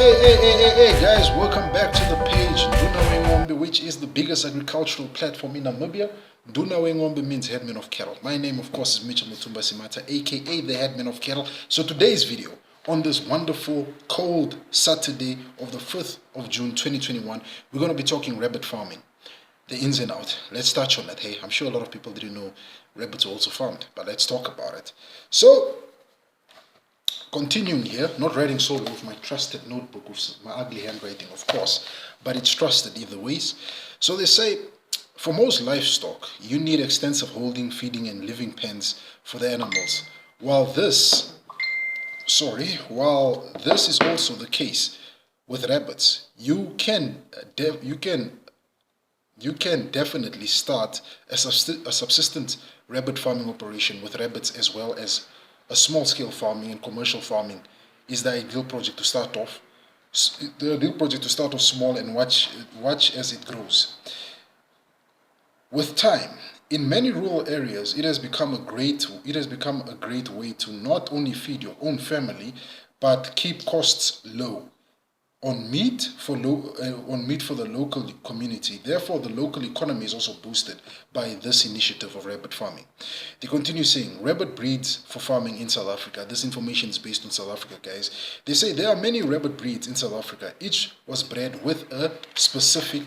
Hey, guys, welcome back to the page Nduna Wengombe, which is the biggest agricultural platform in Namibia. Nduna Wengombe means headman of cattle. My name, of course, is Mitchell Mutumba Simata, aka the headman of cattle. So today's video, on this wonderful, cold Saturday of the 5th of June 2021, we're going to be talking rabbit farming. The ins and out. Let's touch on that. Hey, I'm sure a lot of people didn't know rabbits are also farmed, but let's talk about it. So, continuing here, not writing solo with my trusted notebook with my ugly handwriting, of course, but it's trusted either ways. So they say, for most livestock, you need extensive holding, feeding, and living pens for the animals. While this is also the case with rabbits, you can definitely start a subsistence rabbit farming operation with rabbits, as well as a small-scale farming and commercial farming is the ideal project to start off. The ideal project to start off small and watch as it grows. With time, in many rural areas, it has become a great way to not only feed your own family, but keep costs low on meat for the local community. Therefore, the local economy is also boosted by this initiative of rabbit farming. They continue saying, rabbit breeds for farming in South Africa. This information is based on South Africa, guys. They say there are many rabbit breeds in South Africa. Each was bred with a specific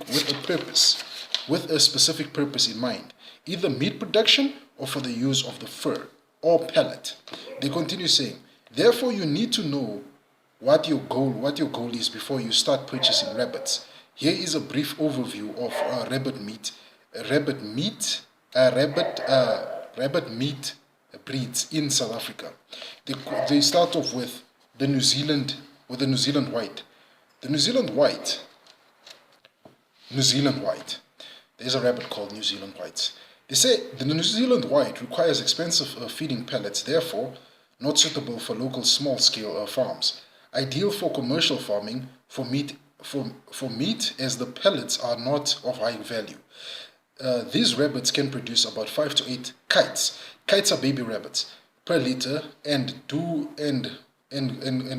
purpose in mind, either meat production or for the use of the fur or pellet. They continue saying, therefore, you need to know what your goal is before you start purchasing rabbits. Here is a brief overview of rabbit meat breeds in South Africa. They start off with the New Zealand white. The New Zealand white. There's a rabbit called New Zealand whites. They say the New Zealand white requires expensive feeding pellets, therefore not suitable for local small-scale farms. Ideal for commercial farming for meat, as the pellets are not of high value. These rabbits can produce about 5 to 8 kites. Kites are baby rabbits per liter and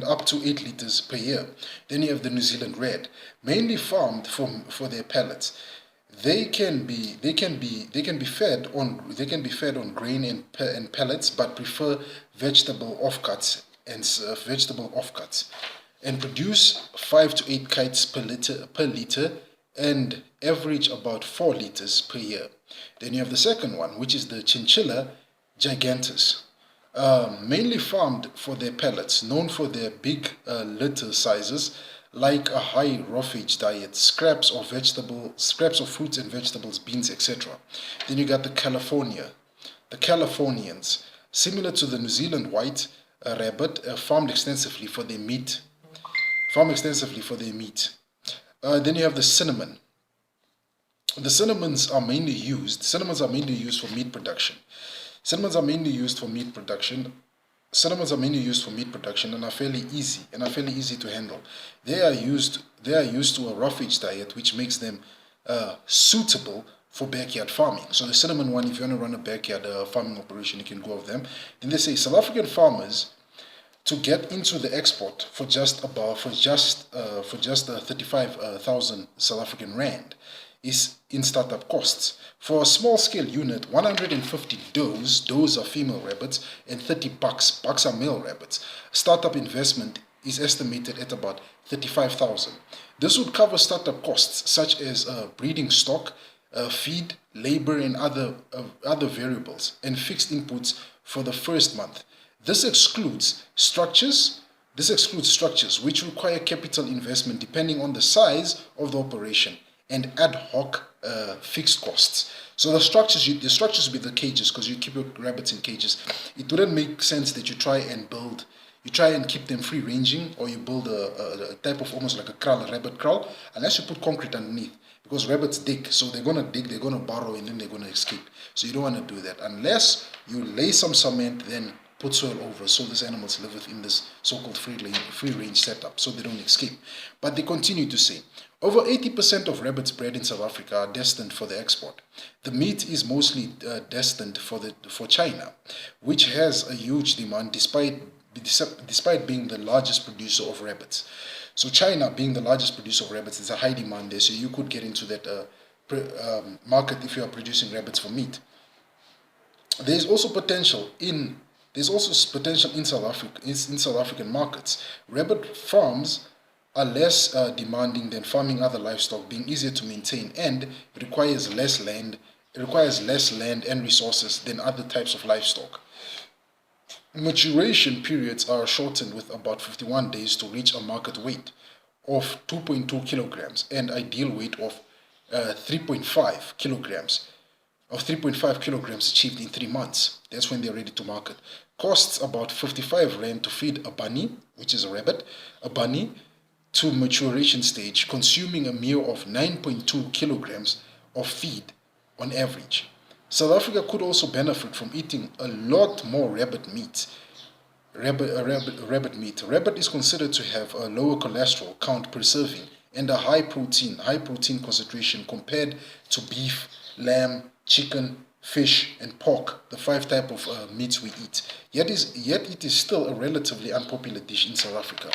up to 8 liters per year. Then you have the New Zealand red, mainly farmed for their pellets. They can be fed on grain and pellets, but prefer vegetable offcuts and produce 5 to 8 kites per liter and average about 4 liters per year. Then you have the second one, which is the Chinchilla gigantus, mainly farmed for their pellets, known for their big litter sizes, like a high roughage diet, scraps of fruits and vegetables, beans, etc. Then you got the Californians, similar to the New Zealand white rabbit, farmed extensively for their meat. Then you have the cinnamon. The cinnamons are mainly used for meat production. Cinnamons are mainly used for meat production and are fairly easy to handle. They are used to a roughage diet, which makes them suitable for backyard farming. So the cinnamon one, if you want to run a backyard farming operation, you can go with them. Then they say South African farmers to get into the export for just 35,000 South African rand is in startup costs. For a small scale unit, 150 does are female rabbits, and 30 bucks are male rabbits. Startup investment is estimated at about 35,000. This would cover startup costs such as breeding stock, feed, labor, and other variables, and fixed inputs for the first month. This excludes structures which require capital investment depending on the size of the operation, and ad hoc fixed costs. So the structures would be the cages, because you keep your rabbits in cages. It wouldn't make sense that you try and keep them free ranging, or you build a type of almost like a rabbit kraal, unless you put concrete underneath. Because rabbits dig, so they're gonna burrow, and then they're gonna escape. So you don't want to do that unless you lay some cement, then put soil over, so these animals live within this so-called free range setup, so they don't escape. But they continue to say, over 80% of rabbits bred in South Africa are destined for the export. The meat is mostly destined for China, which has a huge demand despite being the largest producer of rabbits. So China, being the largest producer of rabbits, there's a high demand there. So you could get into that market if you are producing rabbits for meat. There's also potential in South African markets. Rabbit farms are less demanding than farming other livestock, being easier to maintain, and it requires less land. It requires less land and resources than other types of livestock. Maturation periods are shortened with about 51 days to reach a market weight of 2.2 kilograms and ideal weight of 3.5 kilograms. 3.5 kilograms achieved in 3 months. That's when they're ready to market. Costs about 55 rand to feed a bunny, which is a rabbit, a bunny to maturation stage, consuming a meal of 9.2 kilograms of feed on average. South Africa could also benefit from eating a lot more rabbit meat. Rabbit meat. Rabbit is considered to have a lower cholesterol count per serving and a high protein concentration compared to beef, lamb, chicken, fish, and pork, the 5 types of meats we eat. Yet it is still a relatively unpopular dish in South Africa.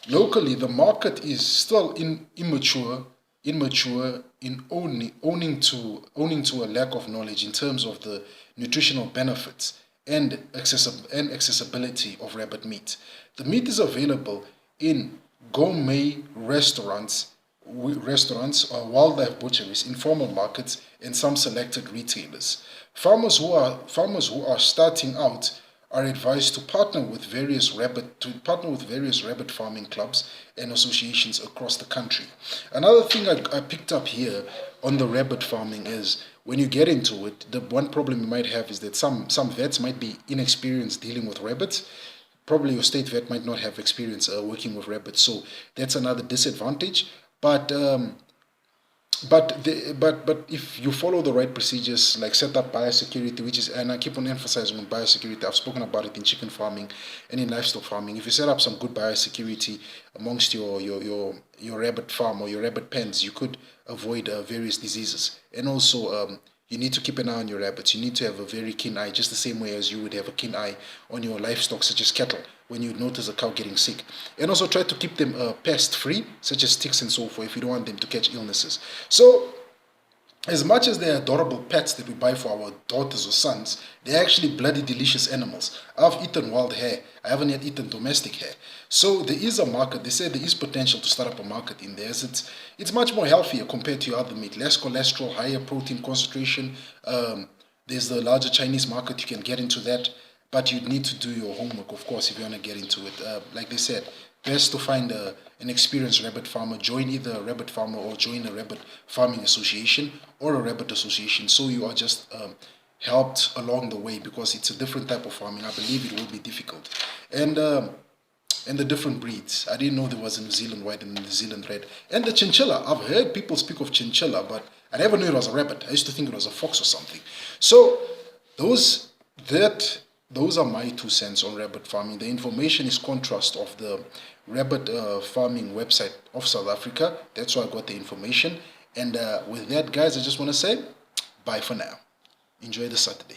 Locally, the market is still immature in owning to a lack of knowledge in terms of the nutritional benefits and accessibility of rabbit meat. The meat is available in gourmet restaurants, wildlife butcheries, informal markets, and some selected retailers. Farmers who are starting out are advised to partner with various rabbit farming clubs and associations across the country. Another thing I picked up here on the rabbit farming is when you get into it, the one problem you might have is that some vets might be inexperienced dealing with rabbits. Probably your state vet might not have experience working with rabbits, so that's another disadvantage. But if you follow the right procedures, like set up biosecurity, and I keep on emphasizing on biosecurity, I've spoken about it in chicken farming and in livestock farming. If you set up some good biosecurity amongst your rabbit farm or your rabbit pens, you could avoid various diseases. And also, you need to keep an eye on your rabbits. You need to have a very keen eye, just the same way as you would have a keen eye on your livestock, such as cattle, when you notice a cow getting sick. And also try to keep them pest-free, such as ticks and so forth, if you don't want them to catch illnesses. So, as much as they're adorable pets that we buy for our daughters or sons, they're actually bloody delicious animals. I've eaten wild hare. I haven't yet eaten domestic hare. So there is a market. They say there is potential to start up a market in there. It's much more healthier compared to your other meat. Less cholesterol, higher protein concentration. There's the larger Chinese market. You can get into that. But you need to do your homework, of course, if you want to get into it. Like they said, best to find an experienced rabbit farmer, join either a rabbit farmer or join a rabbit farming association or a rabbit association, so you are just helped along the way, because it's a different type of farming. I believe it will be difficult. And the different breeds. I didn't know there was a New Zealand white and a New Zealand red. And the chinchilla. I've heard people speak of chinchilla, but I never knew it was a rabbit. I used to think it was a fox or something. So those are my 2 cents on rabbit farming. The information is contrast of the rabbit farming website of South Africa. That's where I got the information. And with that, guys, I just want to say bye for now. Enjoy the Saturday.